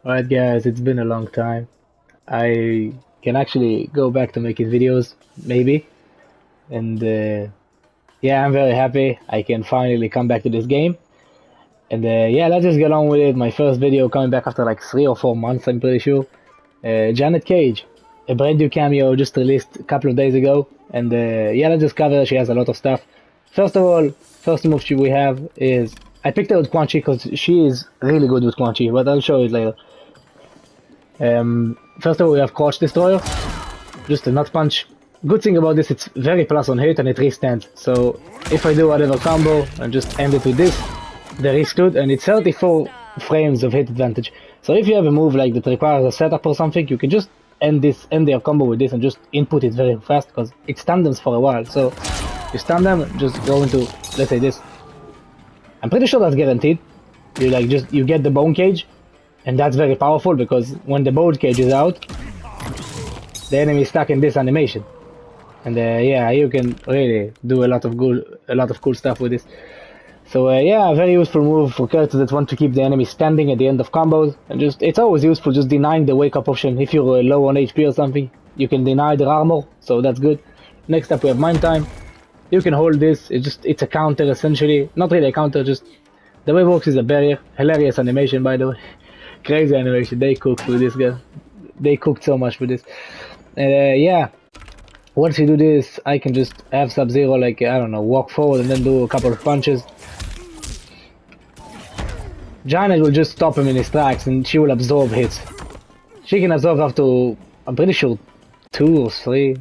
Alright guys, it's been a long time. I can actually go back to making videos, maybe. And yeah, I'm very happy I can finally come back to this game. And yeah, let's just get on with it. My first video coming back after like 3 or 4 months, I'm pretty sure. Janet Cage, a brand new cameo just released a couple of days ago. And yeah, let's just cover. She has a lot of stuff. First of all, first move we have is I picked her with Quan Chi because she is really good with Quan Chi, but I'll show it later. First of all, we have Crouch Destroyer, just a nut punch. Good thing about this, it's very plus on hit and it restands. So if I do whatever combo and just end it with this, the risk good, and it's 34 frames of hit advantage. So if you have a move like that requires a setup or something, you can just end their combo with this and just input it very fast because it stun them for a while. So you stun them, just go into, let's say this. I'm pretty sure that's guaranteed. You get the bone cage. And that's very powerful because when the bone cage is out, the enemy is stuck in this animation. And yeah, you can really do a lot of cool stuff with this. So yeah, very useful move for characters that want to keep the enemy standing at the end of combos. And it's always useful just denying the wake up option. If you're low on HP or something, you can deny their armor, so that's good. Next up we have Mime Time. You can hold this, it's a counter essentially. Not really a counter, just the way it works is a barrier. Hilarious animation by the way. Crazy animation, they cooked with this guy. They cooked so much with this. Yeah, once you do this, I can just have Sub-Zero, like, I don't know, walk forward and then do a couple of punches. Janet will just stop him in his tracks and she will absorb hits. She can absorb up to, I'm pretty sure, 2 or 3.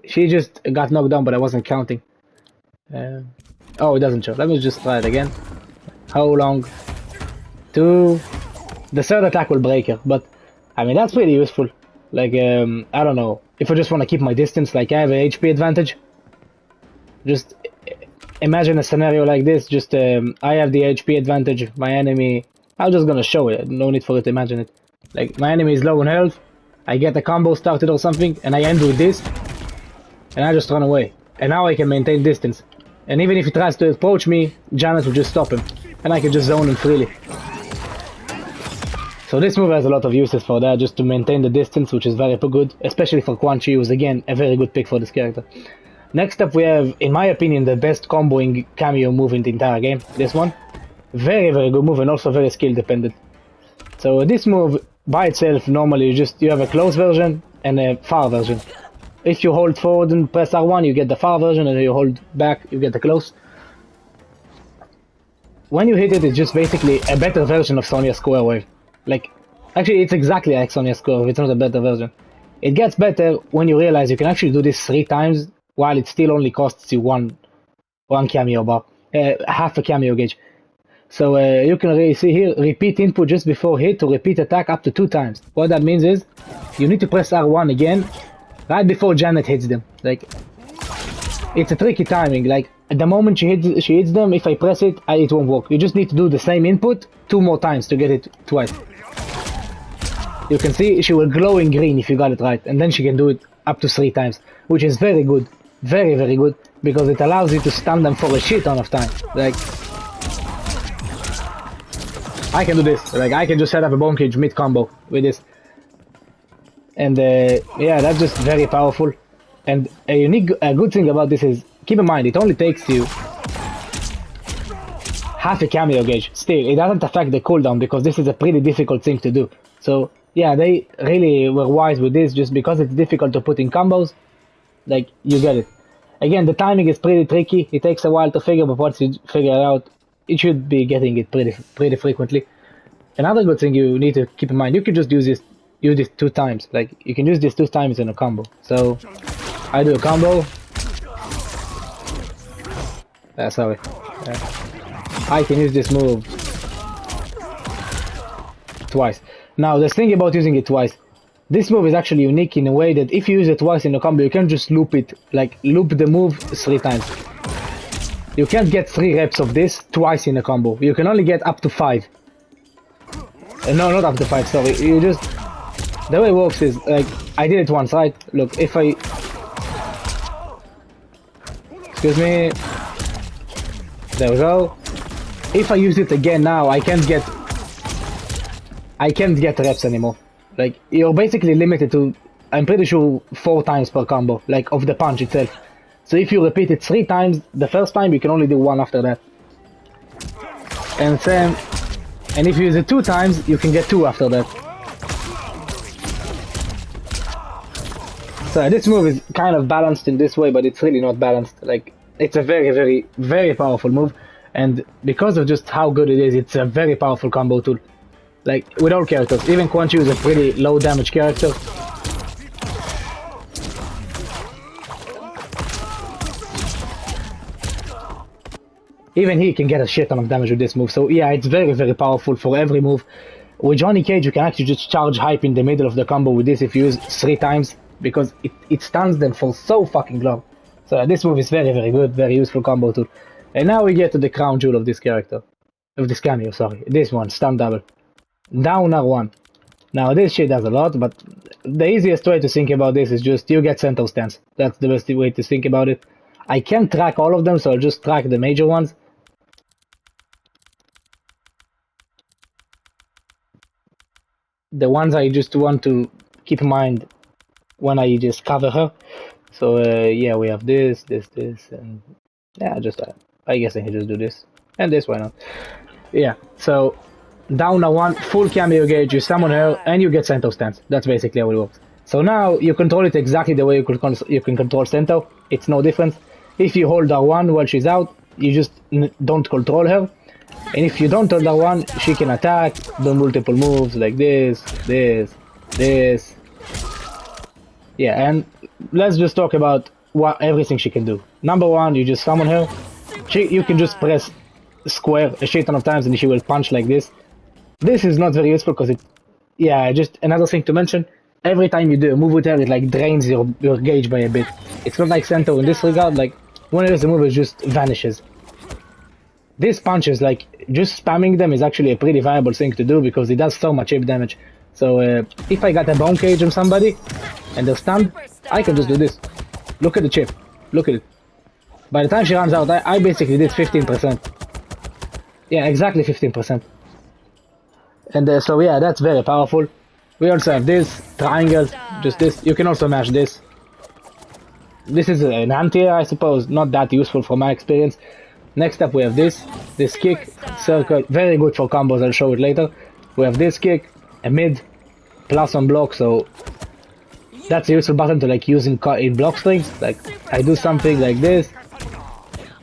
She just got knocked down, but I wasn't counting. Oh, it doesn't show. Let me just try it again. How long? 2. The third attack will break her, but I mean that's pretty useful. Like I don't know, if I just want to keep my distance, like I have an HP advantage. Just imagine a scenario like this. Just I have the HP advantage. My enemy, I'm just gonna show it. No need for it to imagine it. Like my enemy is low on health. I get a combo started or something, and I end with this, and I just run away. And now I can maintain distance. And even if he tries to approach me, Janet will just stop him, and I can just zone him freely. So this move has a lot of uses for that, just to maintain the distance, which is very good, especially for Quan Chi, who's again a very good pick for this character. Next up we have, in my opinion, the best comboing cameo move in the entire game, this one. Very good move and also very skill dependent. So this move by itself, normally you have a close version and a far version. If you hold forward and press R1, you get the far version, and if you hold back, you get the close. When you hit it, it's just basically a better version of Sonya's Square Wave. Like, actually it's exactly like Sonya's Square Wave, it's not a better version. It gets better when you realize you can actually do this 3 times, while it still only costs you one cameo bar, half a cameo gauge. So you can really see here, repeat input just before hit to repeat attack up to 2 times. What that means is, you need to press R1 again, right before Janet hits them. Like, it's a tricky timing, like, at the moment she hits them, if I press it, it won't work. You just need to do the same input 2 more times to get it twice. You can see she will glow in green if you got it right, and then she can do it up to 3 times, which is very good, very good, because it allows you to stun them for a shit ton of time. Like, I can do this, like I can just set up a bone cage mid combo with this, and yeah, that's just very powerful. And a good thing about this is, keep in mind, it only takes you half a cameo gauge. Still, it doesn't affect the cooldown because this is a pretty difficult thing to do. So yeah, they really were wise with this, just because it's difficult to put in combos, like, you get it. Again, the timing is pretty tricky, it takes a while to figure, but once you figure it out, you should be getting it pretty frequently. Another good thing you need to keep in mind, you can just use this 2 times, like, you can use this 2 times in a combo. So, I do a combo, sorry, I can use this move twice. Now, the thing about using it twice, this move is actually unique in a way that if you use it twice in a combo, you can't just loop it, like loop the move 3 times. You can't get 3 reps of this twice in a combo. You can only get up to 5. No, not up to 5, sorry. You just, the way it works is, like, I did it once, right? Look, if I, excuse me, there we go. If I use it again now, I can't get I can't get reps anymore. Like, you're basically limited to, I'm pretty sure, 4 times per combo, like, of the punch itself. So if you repeat it 3 times, the first time you can only do 1 after that. And same, and if you use it 2 times, you can get 2 after that. So this move is kind of balanced in this way, but it's really not balanced. Like, it's a very, very, very powerful move. And because of just how good it is, it's a very powerful combo tool. Like, with all characters. Even Quan Chi is a pretty low damage character. Even he can get a shit ton of damage with this move. So yeah, it's very, very powerful for every move. With Johnny Cage, you can actually just charge hype in the middle of the combo with this if you use 3 times. Because it stuns them for so fucking long. So this move is very, very good, very useful combo tool. And now we get to the crown jewel of this character. Of this cameo, sorry. This one, stun double. Down R1. Now this shit does a lot, but the easiest way to think about this is just you get center stance. That's the best way to think about it. I can't track all of them, so I'll just track the major ones. The ones I just want to keep in mind when I just cover her. So yeah, we have this, and yeah, just I guess I can just do this and this. Why not? Yeah. So down a 1 full cameo gauge, you summon her and you get Cento stance. That's basically how it works. So now you control it exactly the way you can control Cento. It's no difference. If you hold R1 while she's out, you just don't control her. And if you don't hold R1, she can attack, do multiple moves like this. Yeah, and let's just talk about everything she can do. Number 1, you just summon her. You can just press square a shit ton of times and she will punch like this. This is not very useful because just another thing to mention, every time you do a move with her, it like drains your gauge by a bit. It's not like Cento in this regard, like when it is a move, it just vanishes. These punches, like just spamming them is actually a pretty viable thing to do because it does so much chip damage. So if I got a bone cage on somebody and they're stunned, I can just do this. Look at the chip. Look at it. By the time she runs out, I basically did 15%. Yeah, exactly 15%. And so yeah, that's very powerful. We also have this, triangle, just this. You can also mash this. This is an anti-air, I suppose, not that useful from my experience. Next up we have this kick, circle, very good for combos, I'll show it later. We have this kick, a mid, plus on block, so that's a useful button to like use in block strings. Like I do something like this,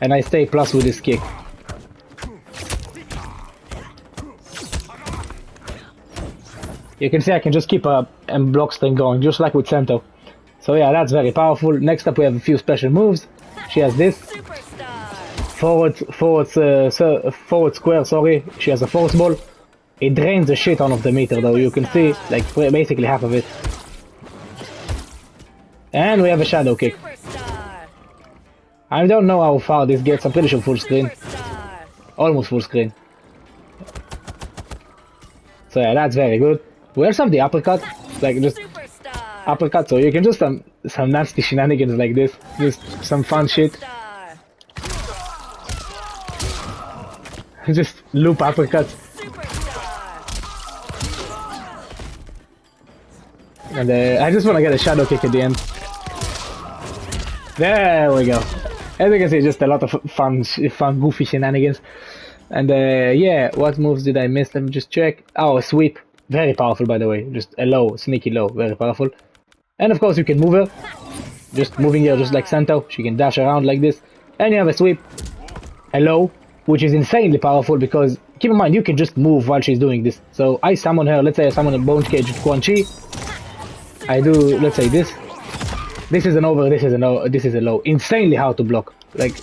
and I stay plus with this kick. You can see I can just keep a block string going, just like with Cento. So yeah, that's very powerful. Next up we have a few special moves. She has this. Forward square, sorry. She has a force ball. It drains the shit out of the meter though, you can see, like basically half of it. And we have a shadow kick. I don't know how far this gets, I'm pretty sure full screen. Almost full screen. So yeah, that's very good. We also have the uppercut, like just uppercut, so you can do some nasty shenanigans like this, just some fun shit. Just loop uppercuts. And I just want to get a shadow kick at the end. There we go. As you can see, just a lot of fun goofy shenanigans. And yeah, what moves did I miss? Let me just check. Oh, a sweep. Very powerful, by the way. Just a low, sneaky low. Very powerful. And of course, you can move her. Just moving her just like Cento. She can dash around like this. And you have a sweep. A low. Which is insanely powerful because, keep in mind, you can just move while she's doing this. So I summon her, let's say I summon a bone cage with Quan Chi. I do, let's say this. This is an over, this is a low. Insanely hard to block. Like,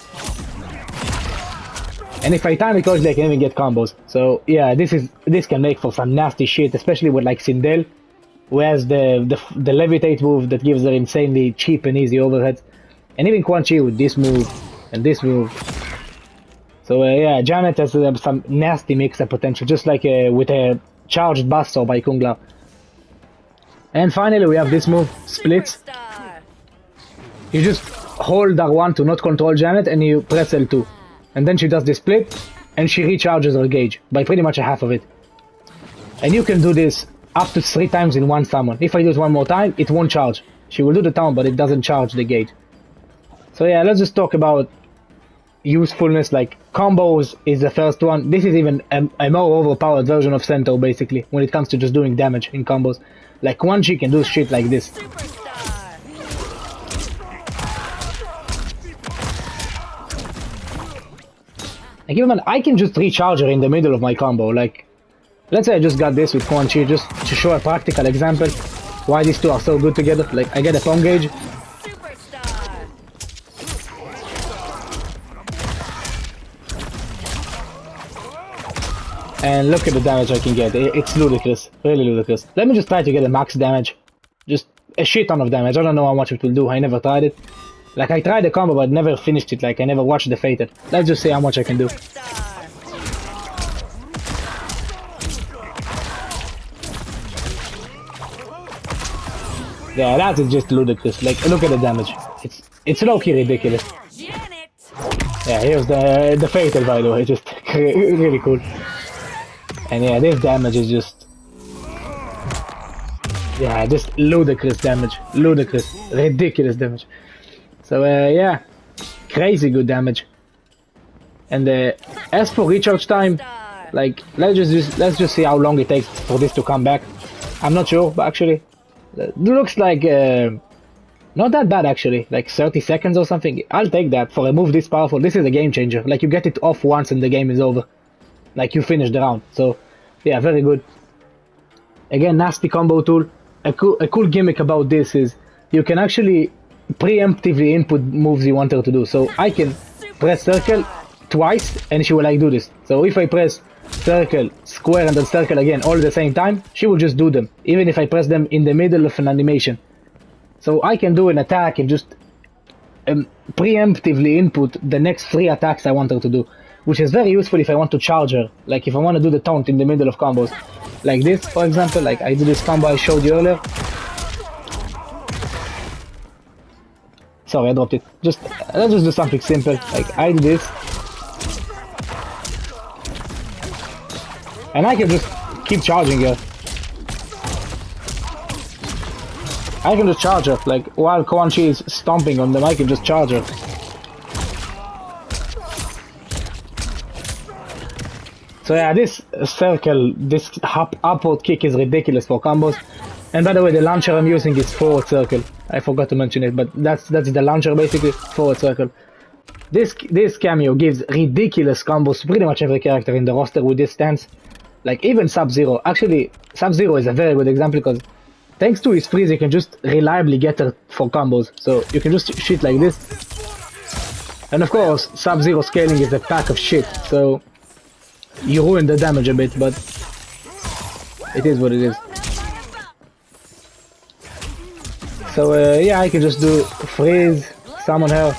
and if I time it correctly, I can even get combos. So yeah, this can make for some nasty shit, especially with like Sindel, who has the levitate move that gives her insanely cheap and easy overheads. And even Quan Chi with this move and this move. So yeah, Janet has some nasty mix-up potential, just like with a charged Buster by Kung Lao. And finally we have this move, Splits. You just hold R1 to not control Janet and you press L2. And then she does the split and she recharges her gauge by pretty much a half of it. And you can do this up to 3 times in one summon. If I do it one more time, it won't charge. She will do the town, but it doesn't charge the gate. So yeah, let's just talk about usefulness. Like combos is the first one. This is even a more overpowered version of Centaur basically when it comes to just doing damage in combos. Like one she can do shit like this. Like even I can just recharge her in the middle of my combo. Like let's say I just got this with Quan Chi just to show a practical example why these two are so good together. Like I get a phone gauge. And look at the damage I can get. It's ludicrous. Really ludicrous. Let me just try to get a max damage. Just a shit ton of damage. I don't know how much it will do. I never tried it. Like I tried the combo but never finished it. Like I never watched the Fated. Let's just see how much I can do. Yeah, that is just ludicrous. Like look at the damage. It's low-key ridiculous. Yeah, here's the Fated by the way. Just really cool. And yeah, this damage is just... Yeah, just ludicrous damage. Ludicrous. Ridiculous damage. So yeah, crazy good damage. And as for recharge time, like let's just see how long it takes for this to come back. I'm not sure, but actually, it looks like not that bad actually. Like 30 seconds or something. I'll take that for a move this powerful. This is a game changer. Like you get it off once and the game is over. Like you finish the round. So yeah, very good. Again, nasty combo tool. A cool gimmick about this is you can actually preemptively input moves you want her to do. So I can press circle twice and she will like do this. So if I press circle, square and then circle again all at the same time, she will just do them. Even if I press them in the middle of an animation. So I can do an attack and just preemptively input the next 3 attacks I want her to do. Which is very useful if I want to charge her. Like if I want to do the taunt in the middle of combos. Like this, for example. Like I do this combo I showed you earlier. Sorry, I dropped it. Let's just do something simple. Like I do this. And I can just keep charging her. I can just charge her. Like while Quan Chi is stomping on them, I can just charge her. So yeah, this circle, this upward kick is ridiculous for combos. And by the way, the launcher I'm using is forward circle. I forgot to mention it, but that's the launcher basically, forward circle. This Kameo gives ridiculous combos to pretty much every character in the roster with this stance. Like even Sub-Zero. Actually, Sub-Zero is a very good example because thanks to his freeze, you can just reliably get her for combos. So you can just shit like this. And of course, Sub-Zero scaling is a pack of shit. So you ruin the damage a bit, but it is what it is. So yeah, I can just do freeze, summon her.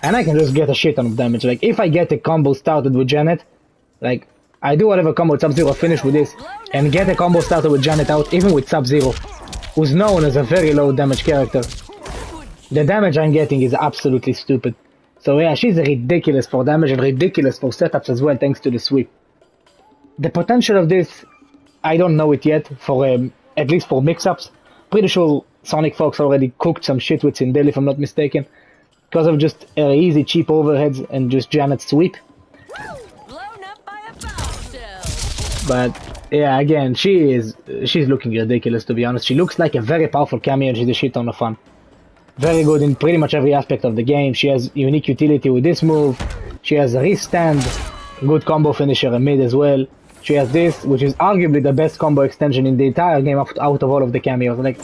And I can just get a shit ton of damage. Like if I get a combo started with Janet, like I do whatever combo with Sub-Zero, finish with this, and get a combo started with Janet out, even with Sub-Zero, who's known as a very low damage character. The damage I'm getting is absolutely stupid. So yeah, she's ridiculous for damage and ridiculous for setups as well, thanks to the sweep. The potential of this, I don't know it yet, for at least for mix-ups. Pretty sure Sonic Fox already cooked some shit with Sindel, if I'm not mistaken. Because of just easy, cheap overheads and just Janet's sweep. But yeah, again, she's looking ridiculous, to be honest. She looks like a very powerful Kameo and she's a shit ton of fun. Very good in pretty much every aspect of the game. She has unique utility with this move. She has a restand, good combo finisher and mid as well. She has this, which is arguably the best combo extension in the entire game out of all of the Kameos. Like,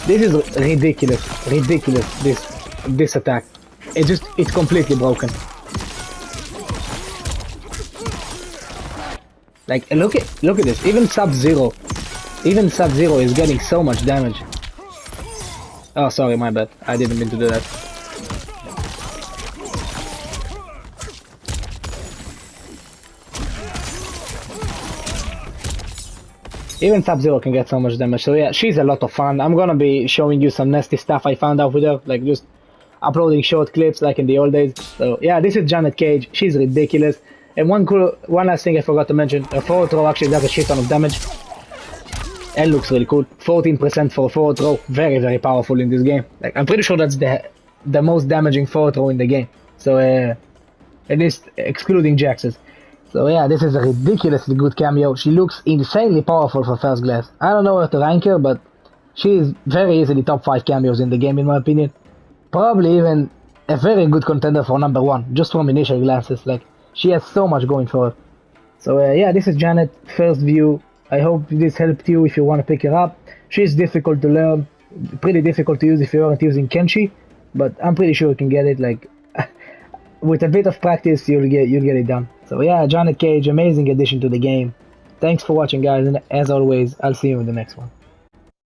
this is ridiculous, this attack. It's completely broken. Like, look at this. Even Sub-Zero is getting so much damage. Oh, sorry, my bad. I didn't mean to do that. Even Sub-Zero can get so much damage. So yeah, she's a lot of fun. I'm gonna be showing you some nasty stuff I found out with her. Like, just uploading short clips like in the old days. So yeah, this is Janet Cage. She's ridiculous. And one last thing I forgot to mention, a forward throw actually does a shit ton of damage. And looks really cool. 14% for a forward throw. Very, very powerful in this game. Like, I'm pretty sure that's the most damaging forward throw in the game. So at least excluding Jax's. So yeah, this is a ridiculously good cameo. She looks insanely powerful for first class. I don't know where to rank her, but she is very easily top 5 cameos in the game in my opinion. Probably even a very good contender for number 1, just from initial glances. Like, she has so much going for her. So yeah, this is Janet, first view. I hope this helped you if you want to pick her up. She's difficult to learn, pretty difficult to use if you aren't using Kenshi, but I'm pretty sure you can get it. Like, with a bit of practice, you'll get it done. So yeah, Janet Cage, amazing addition to the game. Thanks for watching, guys, and as always, I'll see you in the next one.